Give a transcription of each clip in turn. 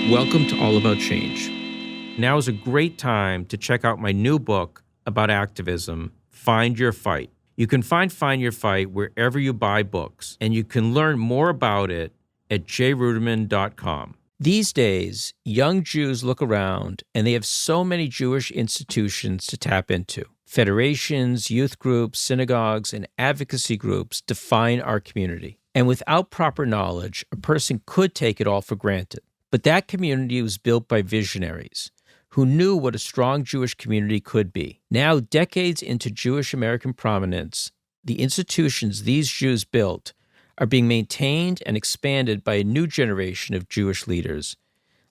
Welcome to All About Change. Now is a great time to check out my new book about activism, Find Your Fight. You can find Your Fight wherever you buy books, and you can learn more about it at jruderman.com. These days, young Jews look around and they have so many Jewish institutions to tap into. Federations, youth groups, synagogues, and advocacy groups define our community. And without proper knowledge, a person could take it all for granted. But that community was built by visionaries who knew what a strong Jewish community could be. Now, decades into Jewish American prominence, the institutions these Jews built are being maintained and expanded by a new generation of Jewish leaders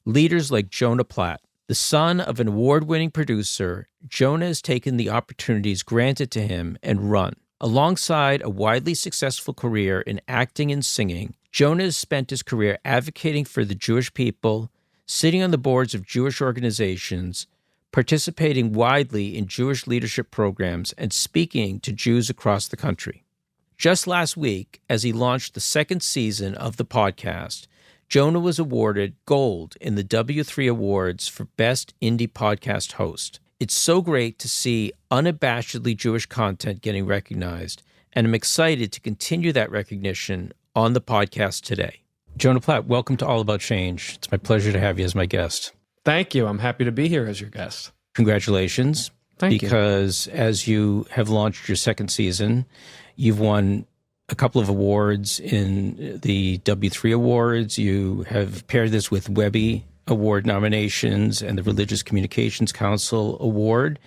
like Jonah Platt. The son of an award-winning producer, Jonah has taken the opportunities granted to him and run. Alongside a widely successful career in acting and singing, Jonah has spent his career advocating for the Jewish people, sitting on the boards of Jewish organizations, participating widely in Jewish leadership programs, and speaking to Jews across the country. Just last week, as he launched the second season of the podcast, Jonah was awarded gold in the W3 Awards for Best Indie Podcast Host. It's so great to see unabashedly Jewish content getting recognized, and I'm excited to continue that recognition on the podcast today. Jonah Platt, welcome to All About Change. It's my pleasure to have you as my guest. Thank you. I'm happy to be here as your guest. Congratulations. Thank you. Because as you have launched your second season, you've won a couple of awards in the W3 Awards. You have paired this with Webby Award nominations and the Religious Communications Council Award.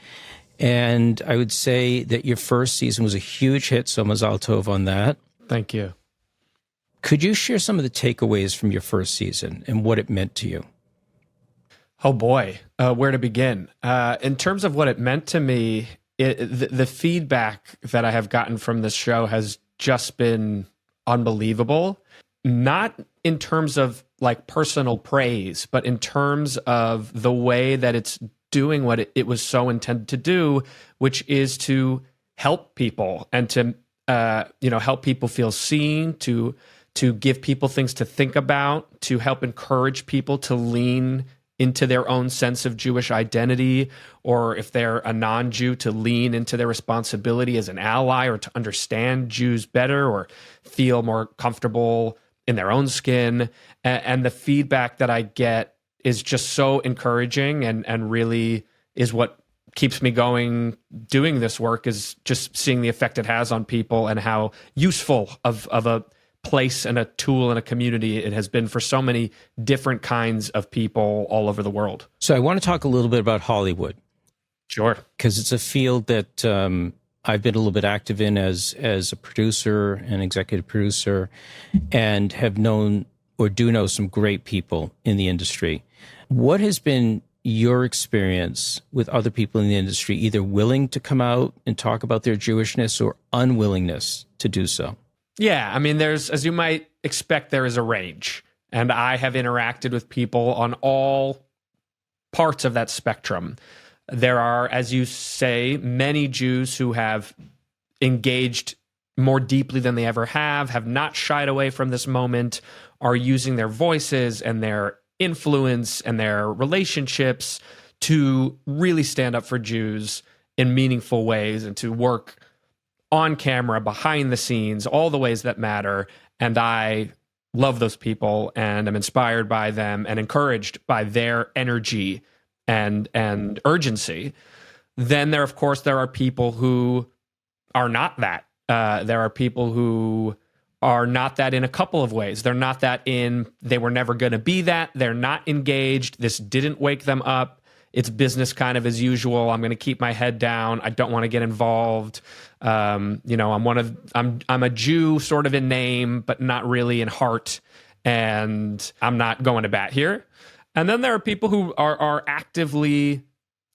And I would say that your first season was a huge hit, so mazal tov on that. Thank you. Could you share some of the takeaways from your first season and what it meant to you? Oh boy, where to begin? In terms of what it meant to me, the feedback that I have gotten from this show has just been unbelievable. Not in terms of like personal praise, but in terms of the way that it's doing what it was so intended to do, which is to help people and to help people feel seen, to give people things to think about, to help encourage people to lean into their own sense of Jewish identity, or if they're a non-Jew, to lean into their responsibility as an ally, or to understand Jews better, or feel more comfortable in their own skin. And the feedback that I get is just so encouraging and really is what keeps me going doing this work, is just seeing the effect it has on people and how useful of a place and a tool and a community it has been for so many different kinds of people all over the world. So I want to talk a little bit about Hollywood. Sure. Because it's a field that I've been a little bit active in as a producer and executive producer, and have known or do know some great people in the industry. What has been your experience with other people in the industry, either willing to come out and talk about their Jewishness or unwillingness to do so? Yeah, I mean, there's, as you might expect, there is a range. And I have interacted with people on all parts of that spectrum. There are, as you say, many Jews who have engaged more deeply than they ever have not shied away from this moment, are using their voices and their influence and their relationships to really stand up for Jews in meaningful ways and to work on camera, behind the scenes, all the ways that matter. And I love those people and I'm inspired by them and encouraged by their energy and urgency. Then there are people who are not that. There are people who are not that in a couple of ways. They're not that in, they were never going to be that. They're not engaged. This didn't wake them up. It's business kind of as usual. I'm going to keep my head down. I don't want to get involved. I'm a Jew sort of in name, but not really in heart. And I'm not going to bat here. And then there are people who are actively,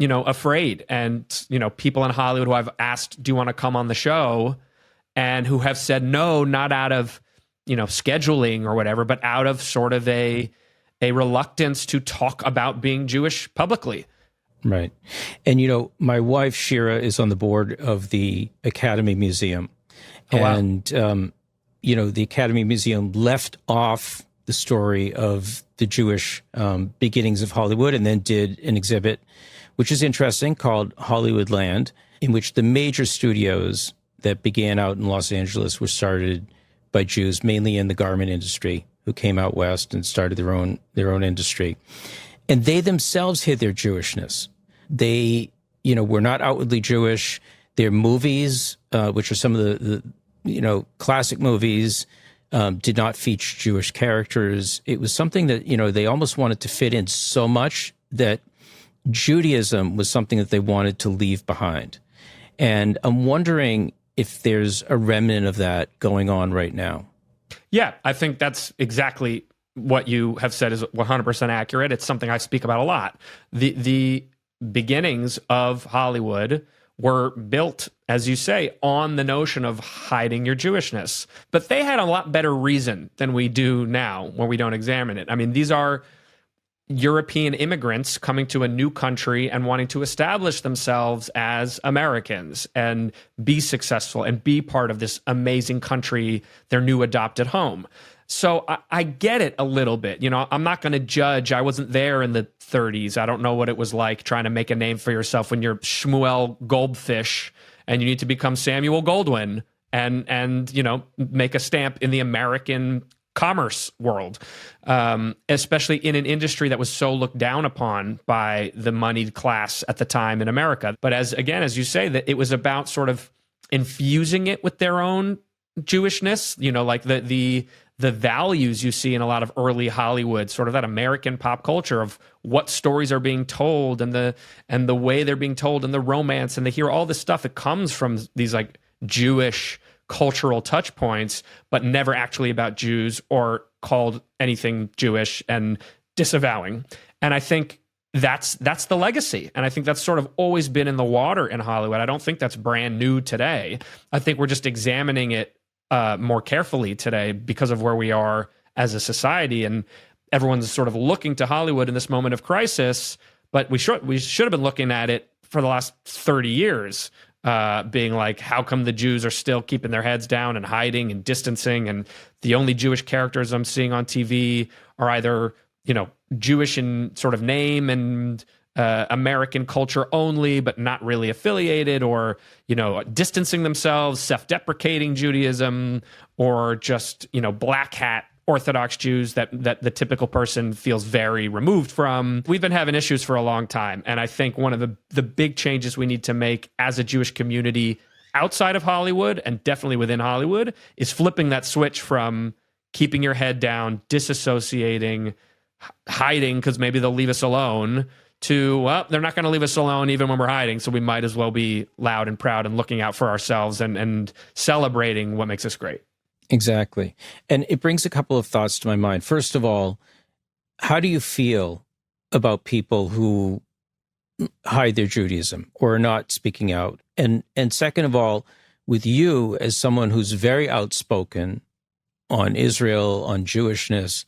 afraid. And, people in Hollywood who I've asked, do you want to come on the show? And who have said no, not out of, scheduling or whatever, but out of sort of a reluctance to talk about being Jewish publicly. Right. And, my wife, Shira, is on the board of the Academy Museum. Oh, wow. And, the Academy Museum left off the story of the Jewish beginnings of Hollywood, and then did an exhibit, which is interesting, called Hollywoodland, in which the major studios that began out in Los Angeles were started by Jews, mainly in the garment industry, who came out west and started their own industry. And they themselves hid their Jewishness. They, were not outwardly Jewish. Their movies, which are some of the classic movies, did not feature Jewish characters. It was something that, they almost wanted to fit in so much that Judaism was something that they wanted to leave behind. And I'm wondering if there's a remnant of that going on right now. Yeah, I think that's exactly what you have said is 100% accurate. It's something I speak about a lot. The beginnings of Hollywood were built, as you say, on the notion of hiding your Jewishness. But they had a lot better reason than we do now when we don't examine it. I mean, these are European immigrants coming to a new country and wanting to establish themselves as Americans and be successful and be part of this amazing country, their new adopted home. So I get it a little bit. I'm not going to judge. I wasn't there in the 30s. I don't know what it was like trying to make a name for yourself when you're Shmuel Goldfish and you need to become Samuel Goldwyn and make a stamp in the American commerce world, especially in an industry that was so looked down upon by the moneyed class at the time in America. But as you say, that it was about sort of infusing it with their own Jewishness, like the values you see in a lot of early Hollywood, sort of that American pop culture of what stories are being told and the way they're being told and the romance, and they hear all this stuff. It comes from these like Jewish cultural touch points, but never actually about Jews or called anything Jewish and disavowing. And I think that's the legacy. And I think that's sort of always been in the water in Hollywood. I don't think that's brand new today. I think we're just examining it more carefully today because of where we are as a society. And everyone's sort of looking to Hollywood in this moment of crisis, but we should have been looking at it for the last 30 years. Being like, how come the Jews are still keeping their heads down and hiding and distancing? And the only Jewish characters I'm seeing on TV are either, Jewish in sort of name and American culture only, but not really affiliated, or, distancing themselves, self-deprecating Judaism, or just, black hat Orthodox Jews that the typical person feels very removed from. We've been having issues for a long time. And I think one of the big changes we need to make as a Jewish community outside of Hollywood, and definitely within Hollywood, is flipping that switch from keeping your head down, disassociating, hiding because maybe they'll leave us alone, to, well, they're not going to leave us alone even when we're hiding, so we might as well be loud and proud and looking out for ourselves and celebrating what makes us great. Exactly. And it brings a couple of thoughts to my mind. First of all, how do you feel about people who hide their Judaism or are not speaking out? And second of all, with you as someone who's very outspoken on Israel, on Jewishness,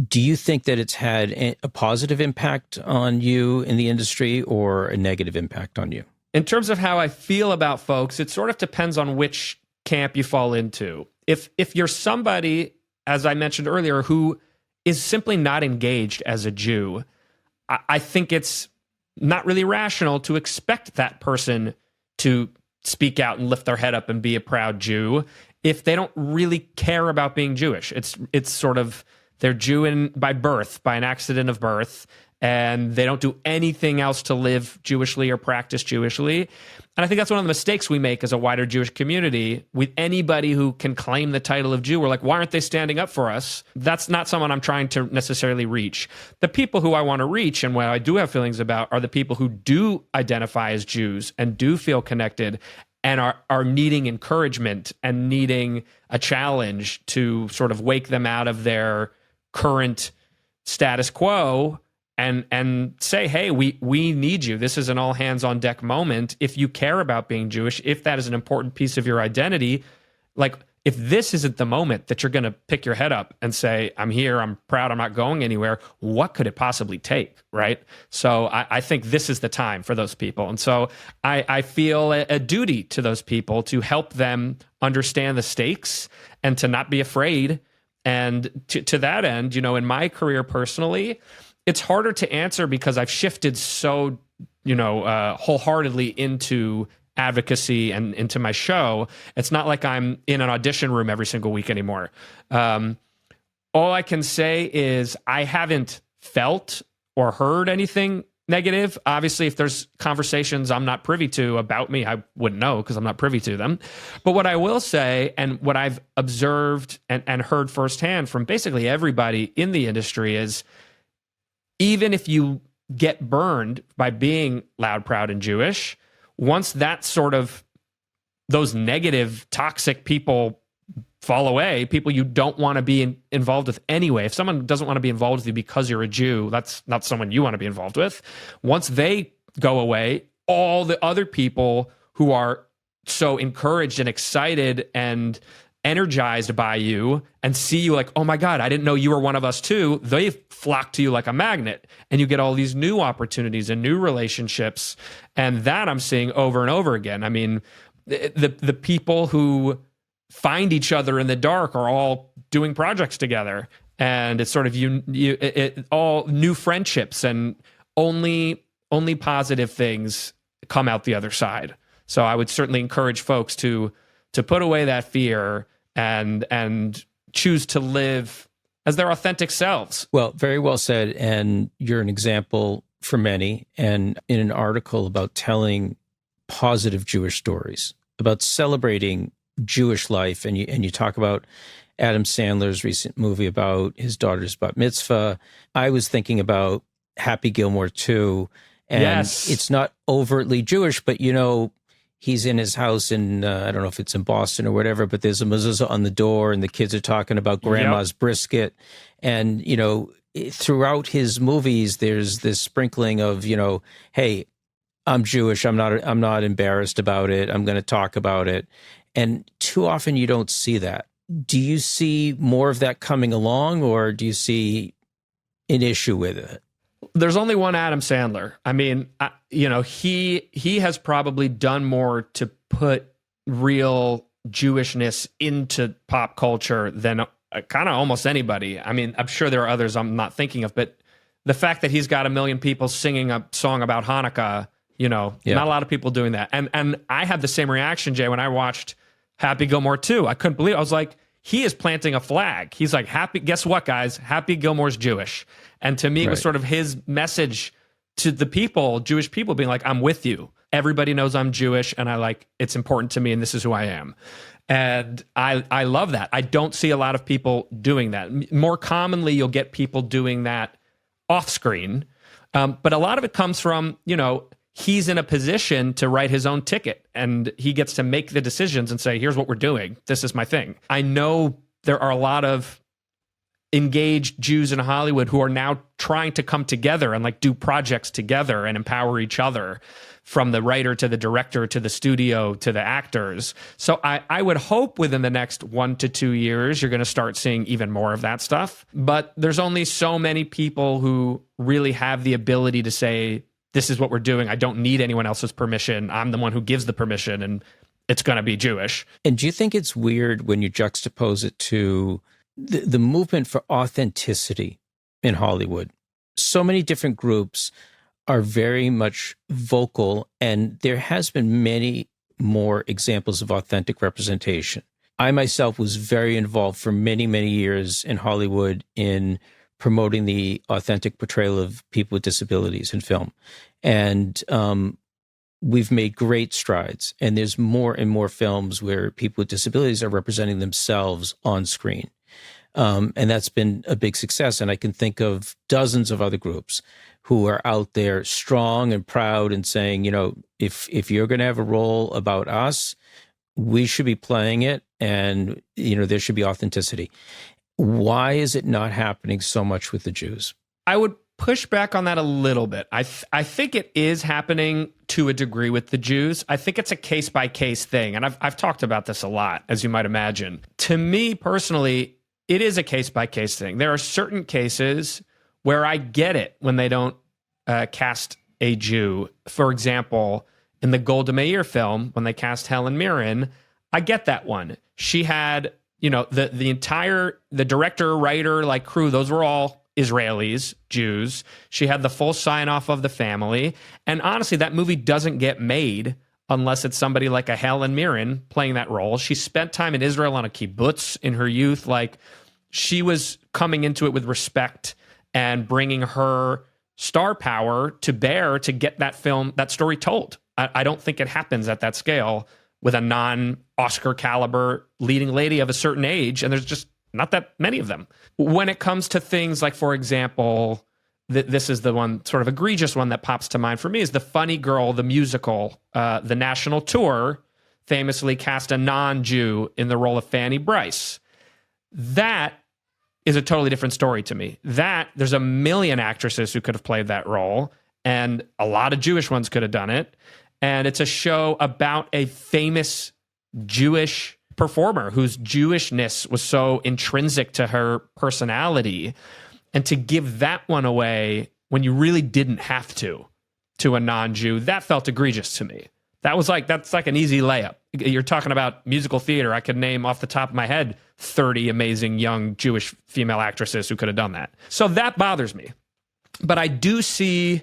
do you think that it's had a positive impact on you in the industry or a negative impact on you? In terms of how I feel about folks, it sort of depends on which camp you fall into. If you're somebody, as I mentioned earlier, who is simply not engaged as a Jew, I think it's not really rational to expect that person to speak out and lift their head up and be a proud Jew if they don't really care about being Jewish. It's sort of, they're Jew by birth, by an accident of birth, and they don't do anything else to live Jewishly or practice Jewishly. And I think that's one of the mistakes we make as a wider Jewish community. With anybody who can claim the title of Jew, we're like, why aren't they standing up for us? That's not someone I'm trying to necessarily reach. The people who I want to reach and what I do have feelings about are the people who do identify as Jews and do feel connected and are needing encouragement and needing a challenge to sort of wake them out of their current status quo and say, hey, we need you. This is an all hands on deck moment. If you care about being Jewish, if that is an important piece of your identity, like if this isn't the moment that you're going to pick your head up and say, I'm here, I'm proud, I'm not going anywhere, what could it possibly take, right? So I think this is the time for those people. And so I feel a duty to those people to help them understand the stakes and to not be afraid And to that end, in my career personally, it's harder to answer because I've shifted so, wholeheartedly into advocacy and into my show. It's not like I'm in an audition room every single week anymore. All I can say is I haven't felt or heard anything negative. Obviously, if there's conversations I'm not privy to about me, I wouldn't know because I'm not privy to them. But what I will say, and what I've observed and heard firsthand from basically everybody in the industry, is even if you get burned by being loud, proud, and Jewish, once that sort of those negative, toxic people fall away, people you don't want to be involved with anyway. If someone doesn't want to be involved with you because you're a Jew, that's not someone you want to be involved with. Once they go away, all the other people who are so encouraged and excited and energized by you and see you like, oh my God, I didn't know you were one of us too, they flock to you like a magnet. And you get all these new opportunities and new relationships. And that I'm seeing over and over again. I mean, the people who find each other in the dark are all doing projects together, and it's sort of all new friendships, and only positive things come out the other side. So I would certainly encourage folks to put away that fear and choose to live as their authentic selves. Well, very well said, and you're an example for many. And in an article about telling positive Jewish stories, about celebrating Jewish life, and you talk about Adam Sandler's recent movie about his daughter's bat mitzvah. I was thinking about Happy Gilmore 2, and yes, it's not overtly Jewish, but he's in his house in I don't know if it's in Boston or whatever, but there's a mezuzah on the door, and the kids are talking about grandma's brisket, and throughout his movies, there's this sprinkling of hey, I'm Jewish, I'm not embarrassed about it, I'm going to talk about it. And too often you don't see that. Do you see more of that coming along, or do you see an issue with it? There's only one Adam Sandler. I mean, he has probably done more to put real Jewishness into pop culture than kind of almost anybody. I mean, I'm sure there are others I'm not thinking of, but the fact that he's got 1 million people singing a song about Hanukkah, not a lot of people doing that. And I had the same reaction, Jay, when I watched Happy Gilmore 2. I couldn't believe it. I was like, he is planting a flag. He's like, guess what, guys? Happy Gilmore's Jewish. And to me, it was sort of his message to the people, Jewish people, being like, I'm with you. Everybody knows I'm Jewish, and it's important to me, and this is who I am. And I love that. I don't see a lot of people doing that. More commonly, you'll get people doing that off screen. But a lot of it comes from, he's in a position to write his own ticket, and he gets to make the decisions and say, here's what we're doing. This is my thing. I know there are a lot of engaged Jews in Hollywood who are now trying to come together and do projects together and empower each other, from the writer to the director to the studio to the actors. So I would hope within the next 1 to 2 years, you're going to start seeing even more of that stuff. But there's only so many people who really have the ability to say, this is what we're doing. I don't need anyone else's permission. I'm the one who gives the permission, and it's going to be Jewish. And do you think it's weird when you juxtapose it to the movement for authenticity in Hollywood? So many different groups are very much vocal, and there has been many more examples of authentic representation. I myself was very involved for many, many years in Hollywood in promoting the authentic portrayal of people with disabilities in film. And we've made great strides. And there's more and more films where people with disabilities are representing themselves on screen. And that's been a big success. And I can think of dozens of other groups who are out there strong and proud and saying, if you're going to have a role about us, we should be playing it. And, there should be authenticity. Why is it not happening so much with the Jews? I would push back on that a little bit. I think it is happening to a degree with the Jews. I think it's a case-by-case thing. And I've talked about this a lot, as you might imagine. To me personally, it is a case-by-case thing. There are certain cases where I get it when they don't cast a Jew. For example, in the Golda Meir film, when they cast Helen Mirren, I get that one. She had the director, writer, like crew, those were all Israelis, Jews. She had the full sign off of the family. And honestly, that movie doesn't get made unless it's somebody like a Helen Mirren playing that role. She spent time in Israel on a kibbutz in her youth. Like, she was coming into it with respect and bringing her star power to bear to get that story told. I don't think it happens at that scale with a non-Oscar caliber leading lady of a certain age, and there's just not that many of them. When it comes to things like, for example, this is the one sort of egregious one that pops to mind for me, is the Funny Girl, the musical. The national tour famously cast a non-Jew in the role of Fanny Brice. That is a totally different story to me. There's a million actresses who could have played that role, and a lot of Jewish ones could have done it. And it's a show about a famous Jewish performer whose Jewishness was so intrinsic to her personality. And to give that one away when you really didn't have to a non-Jew, that felt egregious to me. That's like an easy layup. You're talking about musical theater. I could name off the top of my head 30 amazing young Jewish female actresses who could have done that. So that bothers me. But I do see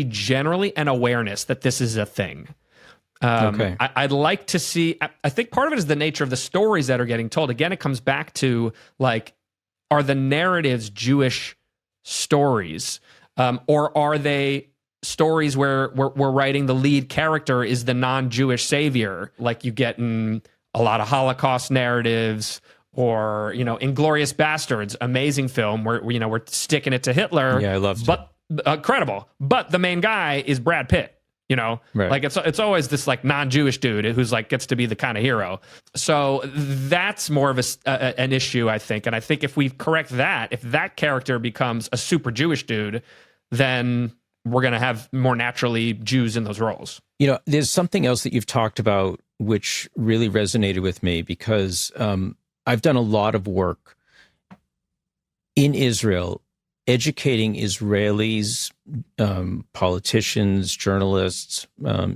generally an awareness that this is a thing. Okay. I'd like to see, I think part of it is the nature of the stories that are getting told. Again, it comes back to, like, are the narratives Jewish stories? Or are they stories where we're writing the lead character is the non-Jewish savior? Like you get in a lot of Holocaust narratives, or, Inglourious Bastards, amazing film where, we're sticking it to Hitler. Yeah, I loved it. But incredible. But the main guy is Brad Pitt. Right. Like it's always this like non-Jewish dude who's like gets to be the kind of hero. So that's more of an issue, I think. And I think if we correct that, if that character becomes a super Jewish dude, then we're going to have more naturally Jews in those roles. There's something else that you've talked about which really resonated with me, because I've done a lot of work in Israel educating Israelis, politicians, journalists,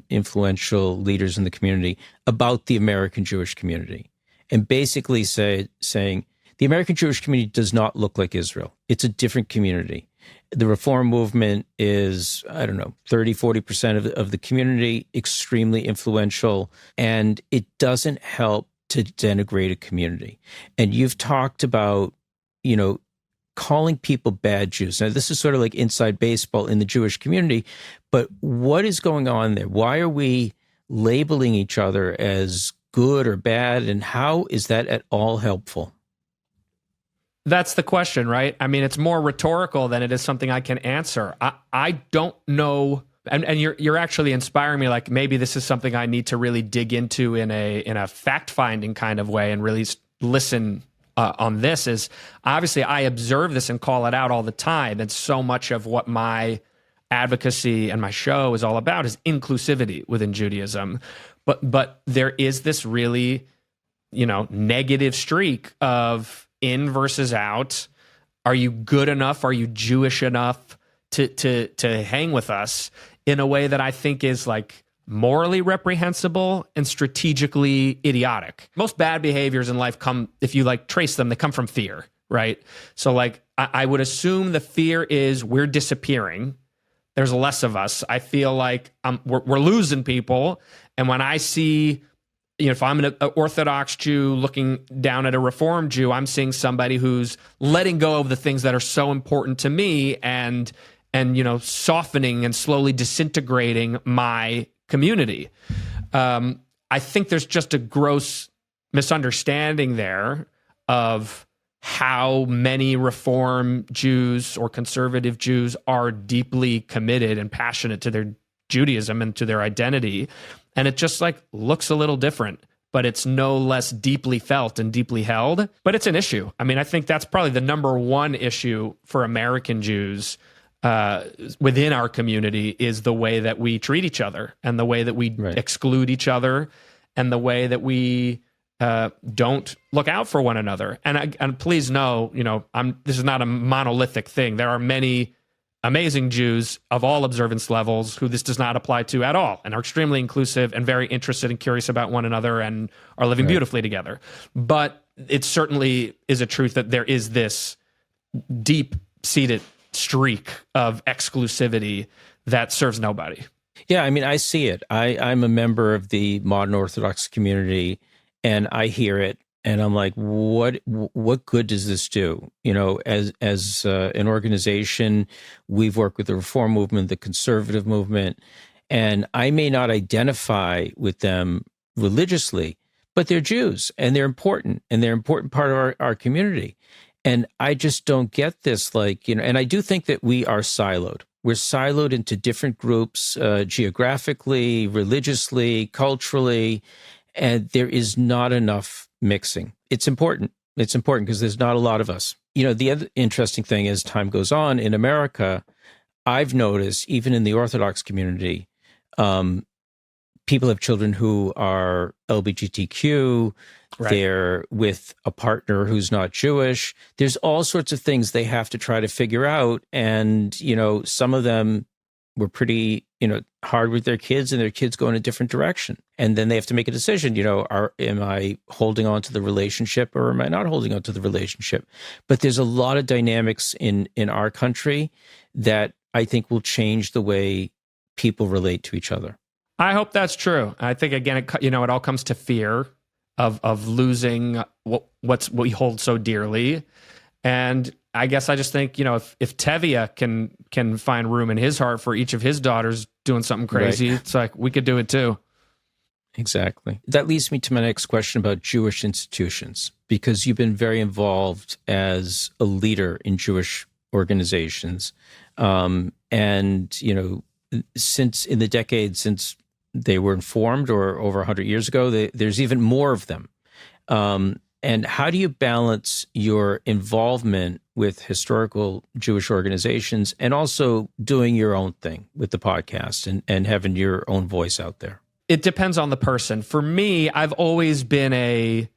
influential leaders in the community about the American Jewish community, and basically saying the American Jewish community does not look like Israel. It's a different community. The reform movement is, 30, 40% of the community, extremely influential, and it doesn't help to denigrate a community. And you've talked about, calling people bad Jews. Now, this is sort of like inside baseball in the Jewish community, but what is going on there? Why are we labeling each other as good or bad, and how is that at all helpful? That's the question, right? I mean, it's more rhetorical than it is something I can answer. I don't know, and you're actually inspiring me. Like, maybe this is something I need to really dig into in a fact-finding kind of way and really listen on this. Is obviously I observe this and call it out all the time. And so much of what my advocacy and my show is all about is inclusivity within Judaism. But there is this really, negative streak of in versus out. Are you good enough? Are you Jewish enough to hang with us in a way that I think is like morally reprehensible and strategically idiotic? Most bad behaviors in life come, if you like trace them, they come from fear, right? So like, I would assume the fear is we're disappearing. There's less of us. I feel like we're losing people. And when I see, if I'm an Orthodox Jew looking down at a Reform Jew, I'm seeing somebody who's letting go of the things that are so important to me and softening and slowly disintegrating my community. I think there's just a gross misunderstanding there of how many Reform Jews or conservative Jews are deeply committed and passionate to their Judaism and to their identity. And it just like looks a little different, but it's no less deeply felt and deeply held. But it's an issue. I mean, I think that's probably the number one issue for American Jews within our community, is the way that we treat each other and the way that we exclude each other and the way that we don't look out for one another. And please know, this is not a monolithic thing. There are many amazing Jews of all observance levels who this does not apply to at all and are extremely inclusive and very interested and curious about one another and are living beautifully together. But it certainly is a truth that there is this deep-seated streak of exclusivity that serves nobody. Yeah, I mean, I see it. I'm a member of the modern Orthodox community, and I hear it, and I'm like, what good does this do? You know, as an organization, we've worked with the Reform movement, the conservative movement, and I may not identify with them religiously, but they're Jews, and they're important, and they're an important part of our community. And I just don't get this, like, you know, and I do think that we are siloed. We're siloed into different groups, geographically, religiously, culturally, and there is not enough mixing. It's important. It's important because there's not a lot of us. You know, the other interesting thing as time goes on in America, I've noticed, even in the Orthodox community, people have children who are LGBTQ. Right. They're with a partner who's not Jewish. There's all sorts of things they have to try to figure out. And, you know, some of them were pretty, you know, hard with their kids, and their kids go in a different direction. And then they have to make a decision, you know, am I holding on to the relationship or am I not holding on to the relationship? But there's a lot of dynamics in our country that I think will change the way people relate to each other. I hope that's true. I think, again, it all comes to fear of losing what we hold so dearly. And I guess I just think, you know, if Tevye can find room in his heart for each of his daughters doing something crazy, right, it's like we could do it too. Exactly. That leads me to my next question about Jewish institutions, because you've been very involved as a leader in Jewish organizations. And, you know, since in the decades since they were formed, or over 100 years ago, there's even more of them. And how do you balance your involvement with historical Jewish organizations and also doing your own thing with the podcast and having your own voice out there? It depends on the person. For me, I've always been a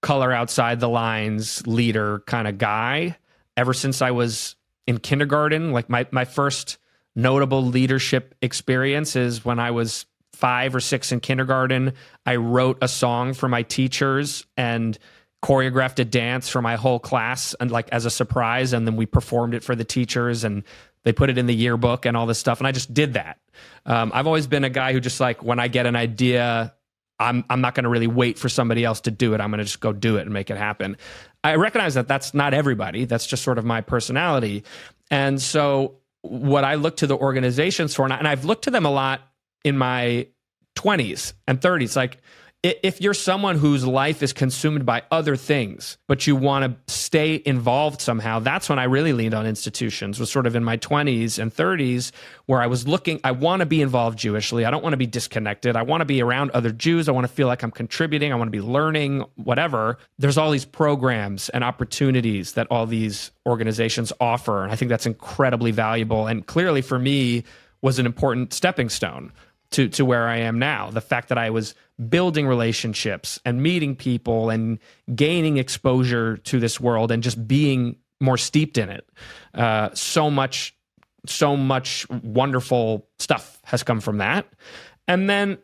color outside the lines leader kind of guy. Ever since I was in kindergarten, like my first notable leadership experience is when I was 5 or 6 in kindergarten. I wrote a song for my teachers and choreographed a dance for my whole class, and like as a surprise, and then we performed it for the teachers, and they put it in the yearbook and all this stuff. And I just did that. I've always been a guy who just, like, when I get an idea, I'm not going to really wait for somebody else to do it. I'm going to just go do it and make it happen. I recognize that that's not everybody. That's just sort of my personality. And so what I look to the organizations for, and I've looked to them a lot in my 20s and 30s, like, if you're someone whose life is consumed by other things, but you want to stay involved somehow, that's when I really leaned on institutions, was sort of in my 20s and 30s, where I was looking, I want to be involved Jewishly. I don't want to be disconnected. I want to be around other Jews. I want to feel like I'm contributing. I want to be learning, whatever. There's all these programs and opportunities that all these organizations offer. And I think that's incredibly valuable. And clearly for me was an important stepping stone to where I am now. The fact that I was building relationships and meeting people and gaining exposure to this world and just being more steeped in it. So much wonderful stuff has come from that. And then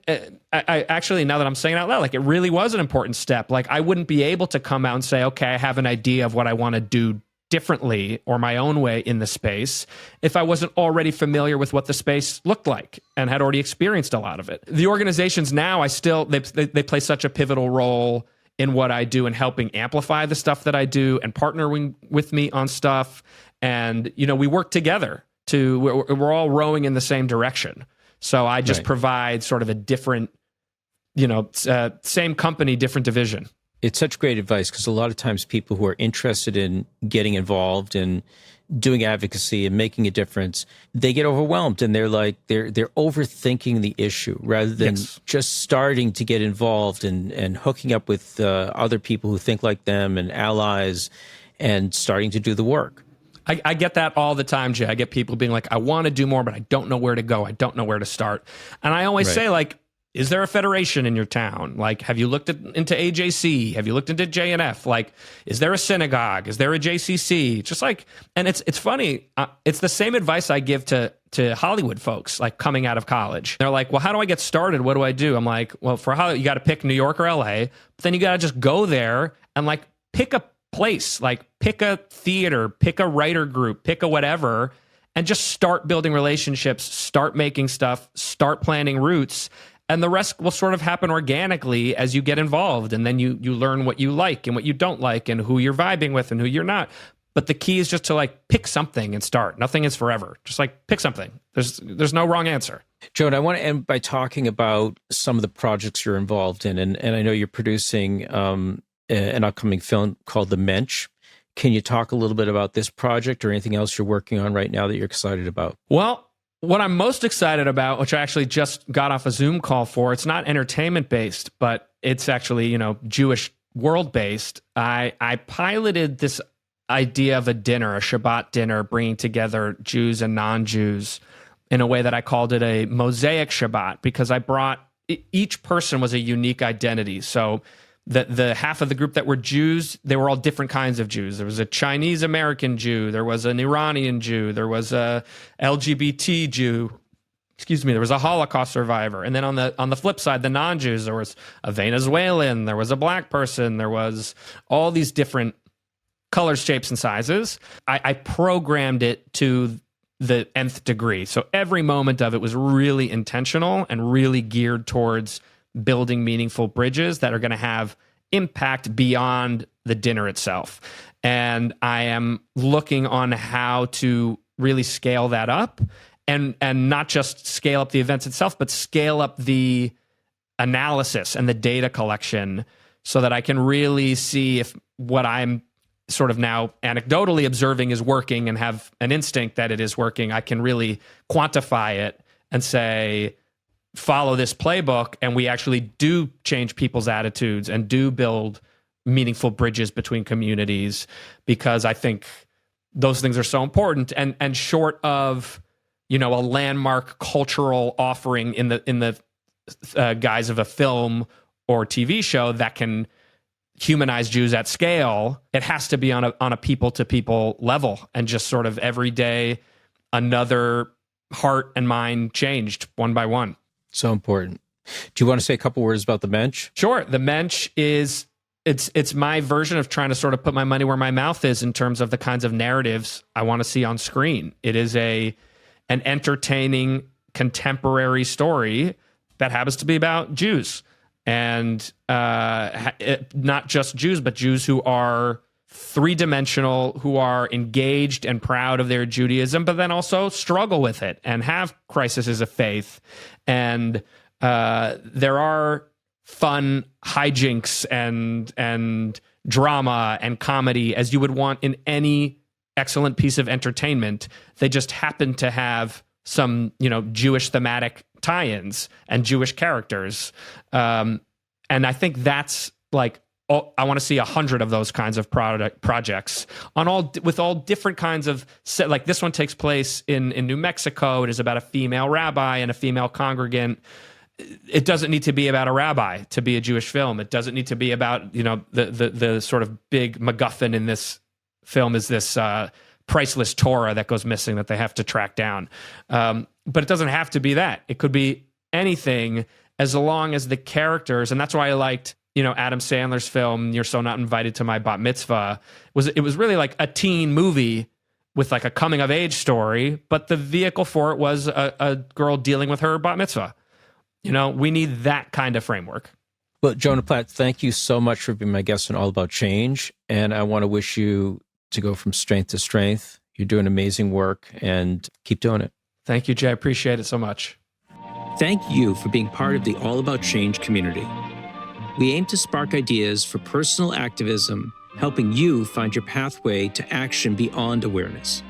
I actually, now that I'm saying it out loud, like, it really was an important step. Like, I wouldn't be able to come out and say, okay, I have an idea of what I want to do differently or my own way in the space if I wasn't already familiar with what the space looked like and had already experienced a lot of it. The organizations now, they play such a pivotal role in what I do and helping amplify the stuff that I do and partnering with me on stuff. And, you know, we work together we're all rowing in the same direction. So I just provide sort of a different, same company, different division. It's such great advice, because a lot of times people who are interested in getting involved and doing advocacy and making a difference, they get overwhelmed, and they're overthinking the issue rather than just starting to get involved and hooking up with other people who think like them and allies and starting to do the work. I get that all the time, Jay. I get people being like, I want to do more, but I don't know where to go. I don't know where to start. And I always say, like, is there a federation in your town? Like, have you looked into AJC? Have you looked into JNF? Like, is there a synagogue? Is there a JCC? Just like, and it's funny. It's the same advice I give to Hollywood folks, like coming out of college. They're like, well, how do I get started? What do I do? I'm like, well, for Hollywood, you got to pick New York or LA, but then you got to just go there and like pick a place, like pick a theater, pick a writer group, pick a whatever, and just start building relationships, start making stuff, start planning routes. And the rest will sort of happen organically as you get involved. And then you learn what you like and what you don't like and who you're vibing with and who you're not. But the key is just to like pick something and start. Nothing is forever. Just like pick something. There's no wrong answer. Jonah, I want to end by talking about some of the projects you're involved in. And I know you're producing an upcoming film called The Mensch. Can you talk a little bit about this project or anything else you're working on right now that you're excited about? Well, what I'm most excited about, which I actually just got off a Zoom call for, it's not entertainment based, but it's actually, Jewish world based. I piloted this idea of a dinner, a Shabbat dinner, bringing together Jews and non-Jews in a way that I called it a Mosaic Shabbat, because I brought, each person was a unique identity. So the half of the group that were Jews, they were all different kinds of Jews. There was a Chinese American Jew, there was an Iranian Jew, there was a LGBT Jew, there was a Holocaust survivor. And then on the flip side, the non-Jews, there was a Venezuelan, there was a black person, there was all these different colors, shapes, and sizes. I programmed it to the nth degree. So every moment of it was really intentional and really geared towards building meaningful bridges that are going to have impact beyond the dinner itself. And I am looking on how to really scale that up and not just scale up the events itself, but scale up the analysis and the data collection so that I can really see if what I'm sort of now anecdotally observing is working and have an instinct that it is working. I can really quantify it and say, follow this playbook, and we actually do change people's attitudes and do build meaningful bridges between communities, because I think those things are so important. And short of, a landmark cultural offering in the guise of a film or TV show that can humanize Jews at scale, it has to be on a people to people level, and just sort of every day another heart and mind changed one by one. So important. Do you want to say a couple words about The Mensch? Sure. The Mensch is, it's my version of trying to sort of put my money where my mouth is in terms of the kinds of narratives I want to see on screen. It is an entertaining contemporary story that happens to be about Jews, and not just Jews, but Jews who are three-dimensional, who are engaged and proud of their Judaism, but then also struggle with it and have crises of faith. And there are fun hijinks and drama and comedy as you would want in any excellent piece of entertainment. They just happen to have some, Jewish thematic tie-ins and Jewish characters. And I think that's like, I want to see 100 of those kinds of projects with all different kinds of like this one takes place in New Mexico. It is about a female rabbi and a female congregant. It doesn't need to be about a rabbi to be a Jewish film. It doesn't need to be about, the sort of big MacGuffin in this film is this priceless Torah that goes missing that they have to track down. But it doesn't have to be that. It could be anything as long as the characters, and that's why I liked Adam Sandler's film, You're So Not Invited to My Bat Mitzvah, it was really like a teen movie with like a coming of age story, but the vehicle for it was a girl dealing with her bat mitzvah. We need that kind of framework. Well, Jonah Platt, thank you so much for being my guest on All About Change. And I want to wish you to go from strength to strength. You're doing amazing work, and keep doing it. Thank you, Jay. I appreciate it so much. Thank you for being part of the All About Change community. We aim to spark ideas for personal activism, helping you find your pathway to action beyond awareness.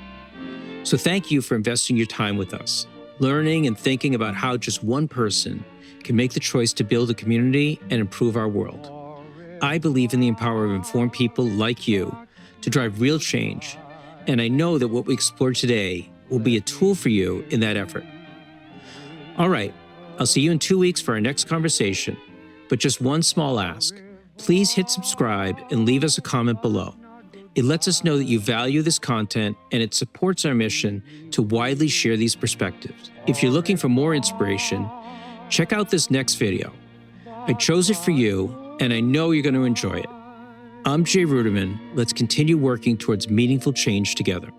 So thank you for investing your time with us, learning and thinking about how just one person can make the choice to build a community and improve our world. I believe in the power of informed people like you to drive real change, and I know that what we explored today will be a tool for you in that effort. All right, I'll see you in 2 weeks for our next conversation, but just one small ask. Please hit subscribe and leave us a comment below. It lets us know that you value this content and it supports our mission to widely share these perspectives. If you're looking for more inspiration, check out this next video. I chose it for you, and I know you're going to enjoy it. I'm Jay Ruderman. Let's continue working towards meaningful change together.